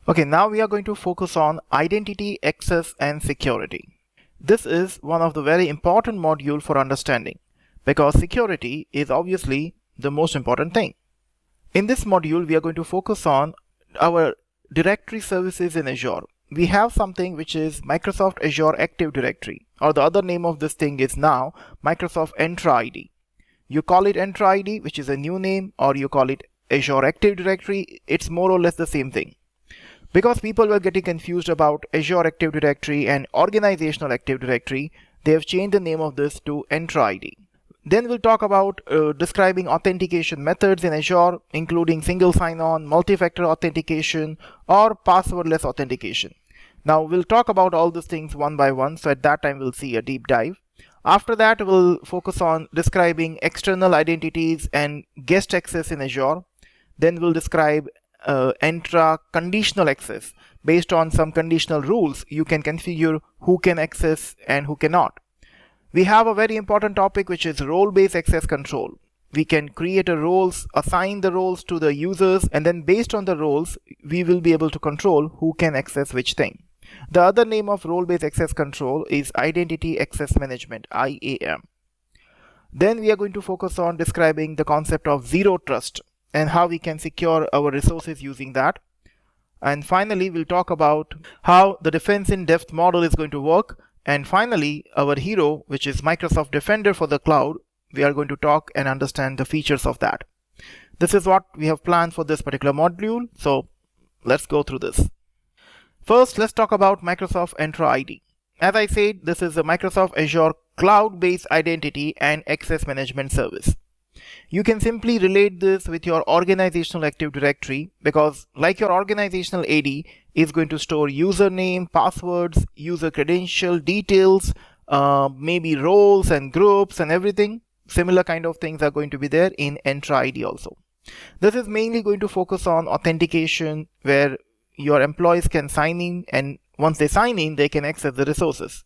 Okay, now we are going to focus on identity, access, and security. This is one of the very important module for understanding because security is obviously the most important thing. In this module, we are going to focus on our directory services in Azure. We have something which is Microsoft Azure Active Directory, or the other name of this thing is now Microsoft Entra ID. You call it Entra ID, which is a new name, or you call it Azure Active Directory. It's more or less the same thing. Because people were getting confused about Azure Active Directory and Organizational Active Directory, they have changed the name of this to Entra ID. Then we'll talk about describing authentication methods in Azure, including single sign-on, multi-factor authentication, or passwordless authentication. Now we'll talk about all these things one by one, so at that time we'll see a deep dive. After that, we'll focus on describing external identities and guest access in Azure. Then we'll describe Entra conditional access. Based on some conditional rules, you can configure who can access and who cannot. We have a very important topic which is role-based access control. We can create a roles, assign the roles to the users, and then based on the roles, we will be able to control who can access which thing. The other name of role-based access control is Identity Access Management, IAM. Then we are going to focus on describing the concept of zero trust and how we can secure our resources using that. And finally, we'll talk about how the defense in depth model is going to work. And finally, our hero, which is Microsoft Defender for the cloud, we are going to talk and understand the features of that. This is what we have planned for this particular module. So let's go through this. First, let's talk about Microsoft Entra ID. As I said, this is a Microsoft Azure cloud-based identity and access management service. You can simply relate this with your organizational Active Directory because like your organizational AD is going to store username, passwords, user credential, details, maybe roles and groups and everything. Similar kind of things are going to be there in Entra ID also. This is mainly going to focus on authentication where your employees can sign in, and once they sign in, they can access the resources.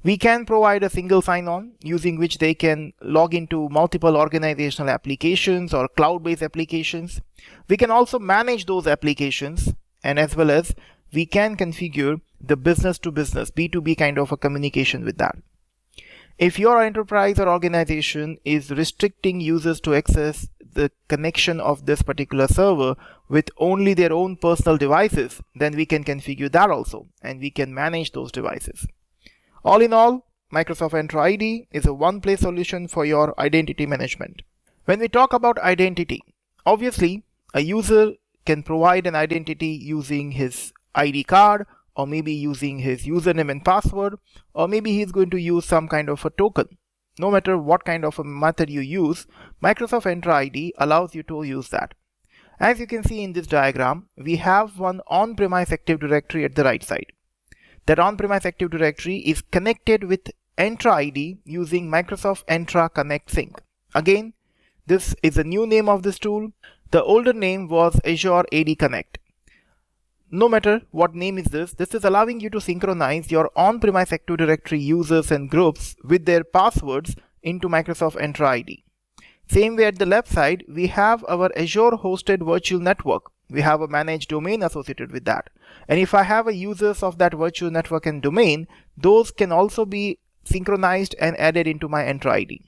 We can provide a single sign-on using which they can log into multiple organizational applications or cloud-based applications. We can also manage those applications, and as well as we can configure the business-to-business, B2B kind of a communication with that. If your enterprise or organization is restricting users to access the connection of this particular server with only their own personal devices, then we can configure that also, and we can manage those devices. All in all, Microsoft Entra ID is a one-place solution for your identity management. When we talk about identity, obviously a user can provide an identity using his ID card, or maybe using his username and password, or maybe he's going to use some kind of a token. No matter what kind of a method you use, Microsoft Entra ID allows you to use that. As you can see in this diagram, we have one on-premise Active Directory at the right side. That on-premise Active Directory is connected with Entra ID using Microsoft Entra Connect Sync. Again, this is a new name of this tool. The older name was Azure AD Connect. No matter what name is this is allowing you to synchronize your on-premise Active Directory users and groups with their passwords into Microsoft Entra ID. Same way at the left side, we have our Azure hosted virtual network. We have a managed domain associated with that. And if I have a users of that virtual network and domain, those can also be synchronized and added into my Entra ID.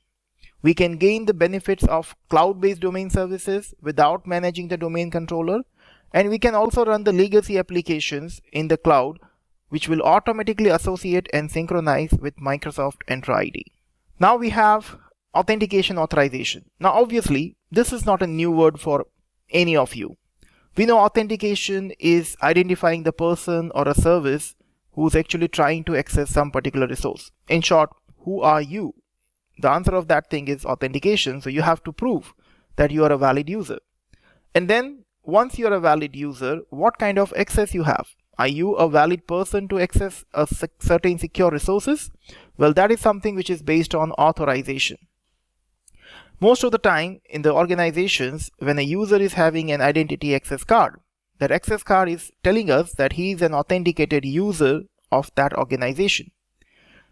We can gain the benefits of cloud-based domain services without managing the domain controller. And we can also run the legacy applications in the cloud, which will automatically associate and synchronize with Microsoft Entra ID. Now we have authentication authorization. Now obviously, this is not a new word for any of you. We know authentication is identifying the person or a service who's actually trying to access some particular resource. In short, who are you? The answer of that thing is authentication. So you have to prove that you are a valid user. And then once you're a valid user, what kind of access you have? Are you a valid person to access a certain secure resources? Well, that is something which is based on authorization. Most of the time in the organizations, when a user is having an identity access card, that access card is telling us that he is an authenticated user of that organization.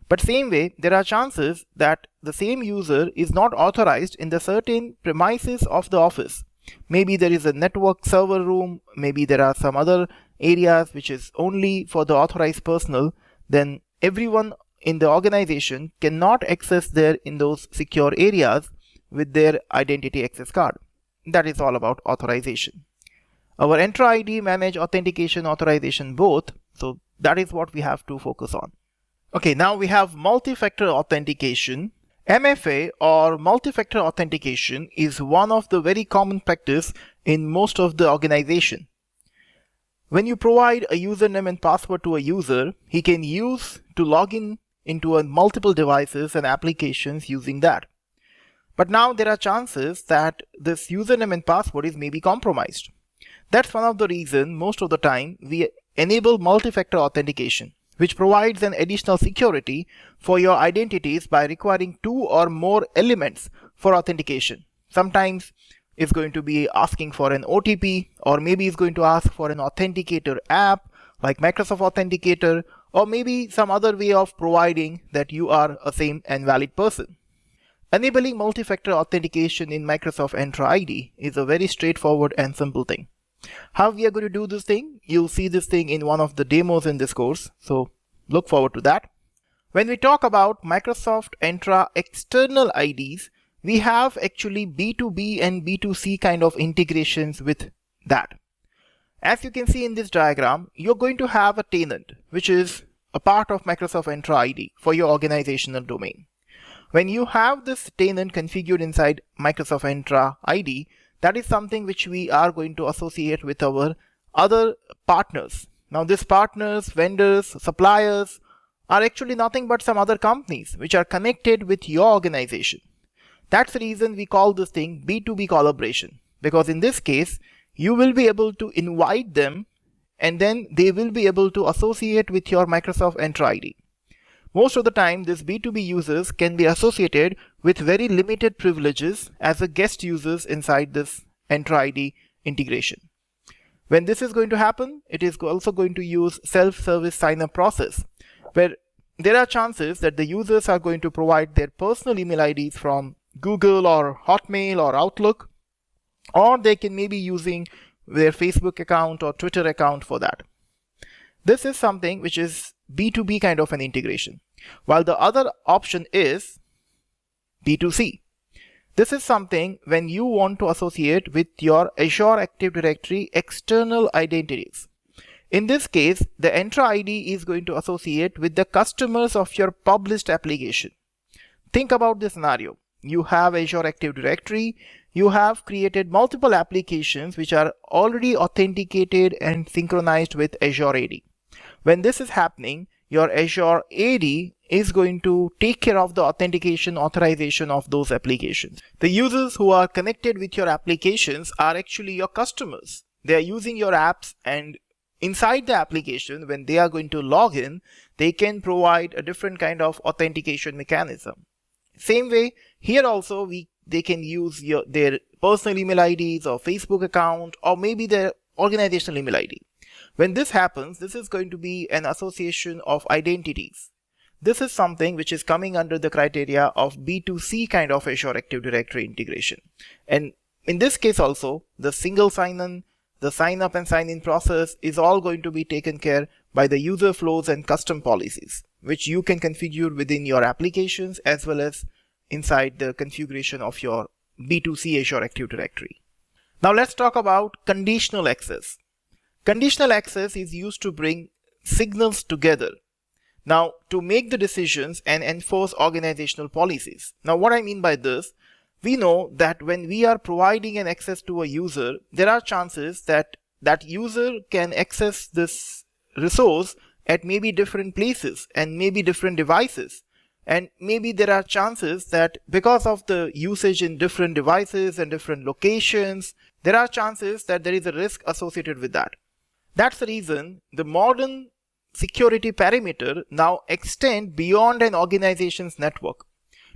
But same way, there are chances that the same user is not authorized in the certain premises of the office. Maybe there is a network server room, maybe there are some other areas which is only for the authorized personnel, then everyone in the organization cannot access there in those secure areas with their identity access card. That is all about authorization. Our Entra ID manage authentication, authorization both, so that is what we have to focus on. Okay, now we have multi-factor authentication. MFA or multi-factor authentication is one of the very common practice in most of the organization. When you provide a username and password to a user, he can use to log in into multiple devices and applications using that. But now there are chances that this username and password is maybe compromised. That's one of the reasons most of the time we enable multi-factor authentication, which provides an additional security for your identities by requiring 2 or more elements for authentication. Sometimes it's going to be asking for an OTP, or maybe it's going to ask for an authenticator app like Microsoft Authenticator, or maybe some other way of providing that you are a same and valid person. Enabling multi-factor authentication in Microsoft Entra ID is a very straightforward and simple thing. How we are going to do this thing? You'll see this thing in one of the demos in this course, so look forward to that. When we talk about Microsoft Entra external IDs, we have actually B2B and B2C kind of integrations with that. As you can see in this diagram, you're going to have a tenant, which is a part of Microsoft Entra ID for your organizational domain. When you have this tenant configured inside Microsoft Entra ID, that is something which we are going to associate with our other partners. Now these partners, vendors, suppliers are actually nothing but some other companies which are connected with your organization. That's the reason we call this thing B2B collaboration, because in this case you will be able to invite them and then they will be able to associate with your Microsoft Entra ID. Most of the time these B2B users can be associated with very limited privileges as a guest users inside this Entra ID integration. When this is going to happen, it is also going to use self-service sign-up process, where there are chances that the users are going to provide their personal email IDs from Google or Hotmail or Outlook, or they can maybe using their Facebook account or Twitter account for that. This is something which is B2B kind of an integration, while the other option is B2C. This is something when you want to associate with your Azure Active Directory external identities. In this case, the Entra ID is going to associate with the customers of your published application. Think about this scenario. You have Azure Active Directory, you have created multiple applications which are already authenticated and synchronized with Azure AD. When this is happening, your Azure AD is going to take care of the authentication authorization of those applications. The users who are connected with your applications are actually your customers. They are using your apps, and inside the application, when they are going to log in, they can provide a different kind of authentication mechanism. Same way, here also they can use their personal email IDs or Facebook account or maybe their organizational email ID. When this happens, this is going to be an association of identities. This is something which is coming under the criteria of B2C kind of Azure Active Directory integration. And in this case also, the single sign-in, the sign-up and sign-in process is all going to be taken care by the user flows and custom policies, which you can configure within your applications as well as inside the configuration of your B2C Azure Active Directory. Now let's talk about conditional access. Conditional access is used to bring signals together. Now, to make the decisions and enforce organizational policies. Now, what I mean by this, we know that when we are providing an access to a user, there are chances that that user can access this resource at maybe different places and maybe different devices. And maybe there are chances that because of the usage in different devices and different locations, there are chances that there is a risk associated with that. That's the reason the modern security perimeter now extend beyond an organization's network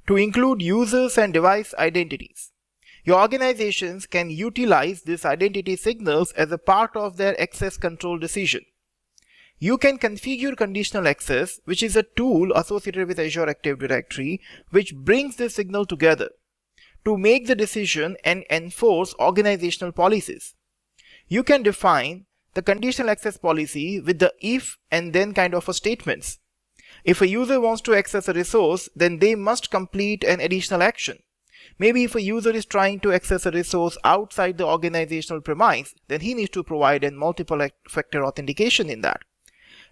to include users and device identities. Your organizations can utilize these identity signals as a part of their access control decision. You can configure conditional access, which is a tool associated with Azure Active Directory, which brings this signal together. to make the decision and enforce organizational policies. You can define the conditional access policy with the if and then kind of a statements. If a user wants to access a resource, then they must complete an additional action. Maybe if a user is trying to access a resource outside the organizational premise, then he needs to provide a multiple factor authentication in that.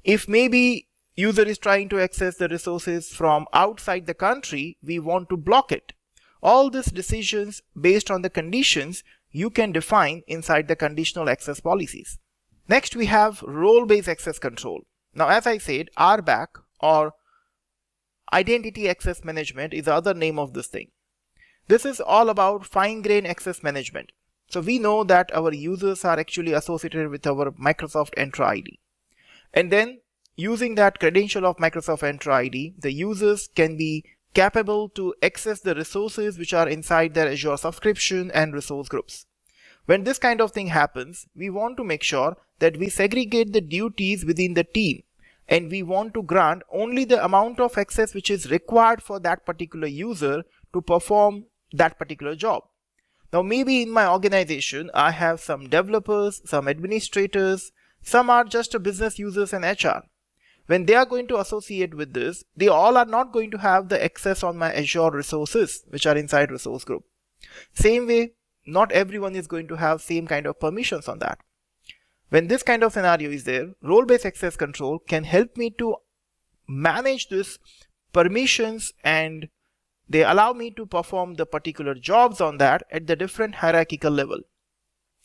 If maybe user is trying to access the resources from outside the country, we want to block it. All these decisions based on the conditions you can define inside the conditional access policies. Next we have role-based access control. Now as I said, RBAC or Identity Access Management is the other name of this thing. This is all about fine-grained access management. So we know that our users are actually associated with our Microsoft Entra ID. And then using that credential of Microsoft Entra ID, the users can be capable to access the resources which are inside their Azure subscription and resource groups. When this kind of thing happens, we want to make sure that we segregate the duties within the team, and we want to grant only the amount of access which is required for that particular user to perform that particular job. Now maybe in my organization I have some developers, some administrators, some are just business users and HR. When they are going to associate with this, they all are not going to have the access on my Azure resources which are inside resource group. Same way, not everyone is going to have same kind of permissions on that. When this kind of scenario is there, role-based access control can help me to manage this permissions, and they allow me to perform the particular jobs on that at the different hierarchical level.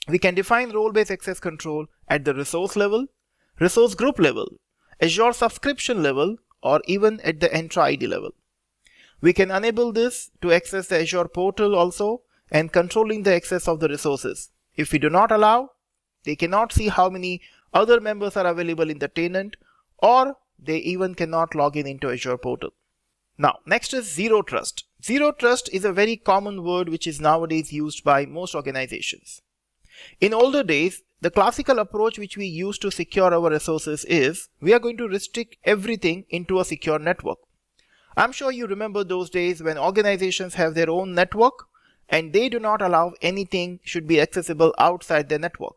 We can define role-based access control at the resource level, resource group level, Azure subscription level, or even at the Entra ID level. We can enable this to access the Azure portal also and controlling the access of the resources. If we do not allow, they cannot see how many other members are available in the tenant, or they even cannot log in into Azure portal. Now next is zero trust. Zero trust is a very common word which is nowadays used by most organizations. In older days, the classical approach which we use to secure our resources is we are going to restrict everything into a secure network. I'm sure you remember those days when organizations have their own network and they do not allow anything should be accessible outside their network.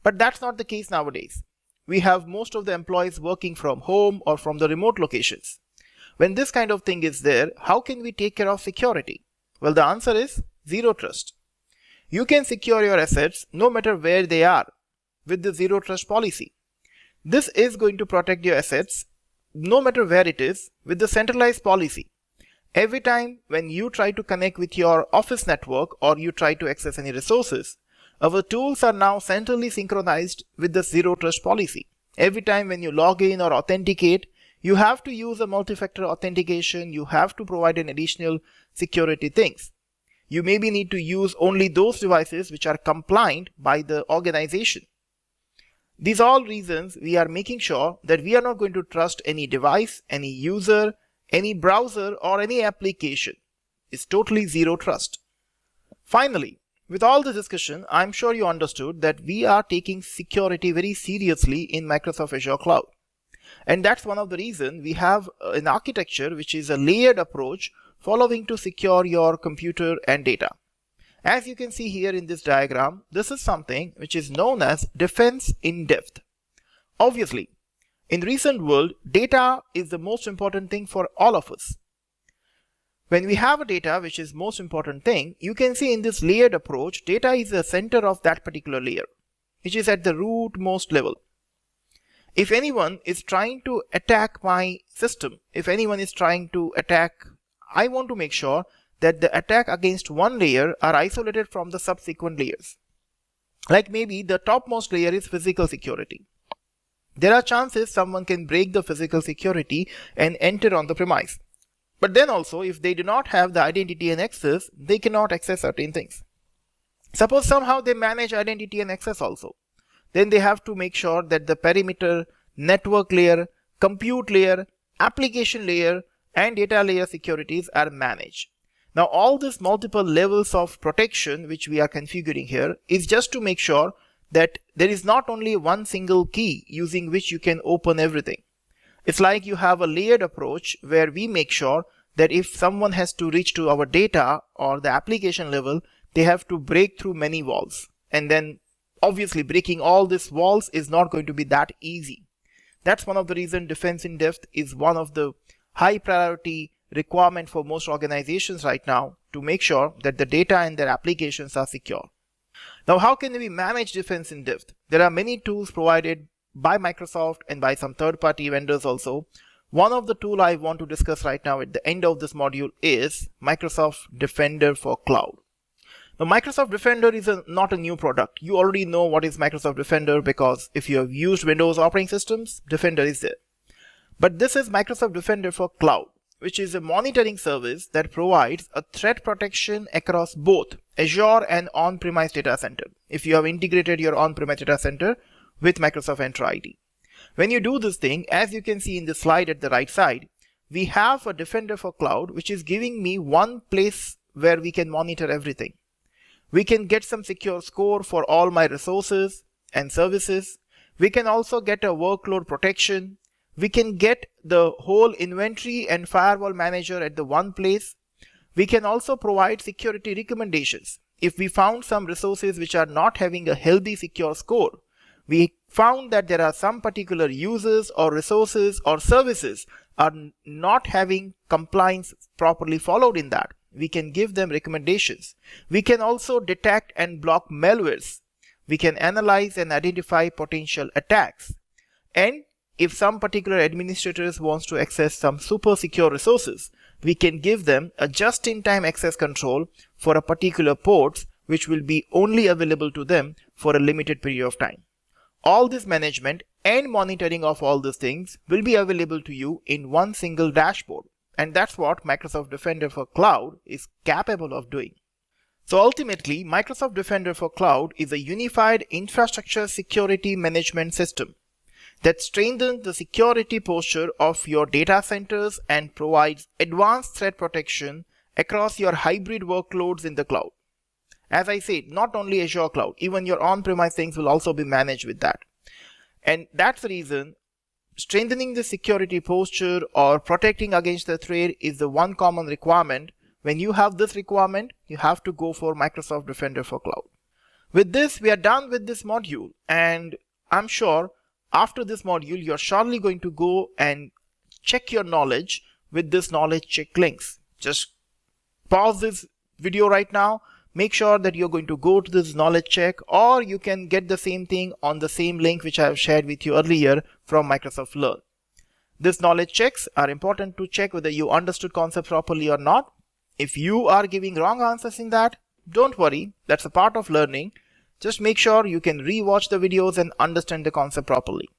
But that's not the case nowadays. We have most of the employees working from home or from the remote locations. When this kind of thing is there, how can we take care of security? Well, the answer is zero trust. You can secure your assets no matter where they are with the zero trust policy. This is going to protect your assets no matter where it is with the centralized policy. Every time when you try to connect with your office network or you try to access any resources, our tools are now centrally synchronized with the zero trust policy. Every time when you log in or authenticate, you have to use a multi-factor authentication, you have to provide an additional security things. You maybe need to use only those devices which are compliant by the organization. These are all reasons we are making sure that we are not going to trust any device, any user, any browser or any application. It's totally zero trust. Finally, with all this discussion, I'm sure you understood that we are taking security very seriously in Microsoft Azure Cloud. And that's one of the reasons we have an architecture which is a layered approach following to secure your computer and data. As you can see here in this diagram, this is something which is known as defense in depth. Obviously, in recent world, data is the most important thing for all of us. When we have a data which is most important thing, you can see in this layered approach, data is the center of that particular layer, which is at the rootmost level. If anyone is trying to attack my system, if anyone is trying to attack, I want to make sure that the attack against one layer are isolated from the subsequent layers. Like maybe the topmost layer is physical security. There are chances someone can break the physical security and enter on the premise. But then also, if they do not have the identity and access, they cannot access certain things. Suppose somehow they manage identity and access also. Then they have to make sure that the perimeter, network layer, compute layer, application layer, and data layer securities are managed. Now all these multiple levels of protection which we are configuring here is just to make sure that there is not only one single key using which you can open everything. It's like you have a layered approach where we make sure that if someone has to reach to our data or the application level, they have to break through many walls. And then obviously breaking all these walls is not going to be that easy. That's one of the reasons defense in depth is one of the high priority requirement for most organizations right now to make sure that the data and their applications are secure. Now, how can we manage defense in depth? There are many tools provided by Microsoft and by some third-party vendors also. One of the tools I want to discuss right now at the end of this module is Microsoft Defender for Cloud. Now, Microsoft Defender is not a new product. You already know what is Microsoft Defender because if you have used Windows operating systems, Defender is there. But this is Microsoft Defender for Cloud, which is a monitoring service that provides a threat protection across both Azure and on-premise data center. If you have integrated your on-premise data center with Microsoft Entra ID. When you do this thing, as you can see in the slide at the right side, we have a Defender for Cloud, which is giving me one place where we can monitor everything. We can get some secure score for all my resources and services. We can also get a workload protection. We can get the whole inventory and firewall manager at the one place. We can also provide security recommendations. If we found some resources which are not having a healthy secure score, we found that there are some particular users or resources or services are not having compliance properly followed in that. We can give them recommendations. We can also detect and block malwares. We can analyze and identify potential attacks. And if some particular administrators wants to access some super secure resources, we can give them a just-in-time access control for a particular port which will be only available to them for a limited period of time. All this management and monitoring of all these things will be available to you in one single dashboard. And that's what Microsoft Defender for Cloud is capable of doing. So ultimately, Microsoft Defender for Cloud is a unified infrastructure security management system that strengthens the security posture of your data centers and provides advanced threat protection across your hybrid workloads in the cloud. As I said, not only Azure Cloud, even your on-premise things will also be managed with that. And that's the reason strengthening the security posture or protecting against the threat is the one common requirement. When you have this requirement, you have to go for Microsoft Defender for Cloud. With this, we are done with this module, and I'm sure after this module, you're surely going to go and check your knowledge with this knowledge check links. Just pause this video right now. Make sure that you're going to go to this knowledge check, or you can get the same thing on the same link which I have shared with you earlier from Microsoft Learn. These knowledge checks are important to check whether you understood concepts properly or not. If you are giving wrong answers in that, don't worry, that's a part of learning. Just make sure you can re-watch the videos and understand the concept properly.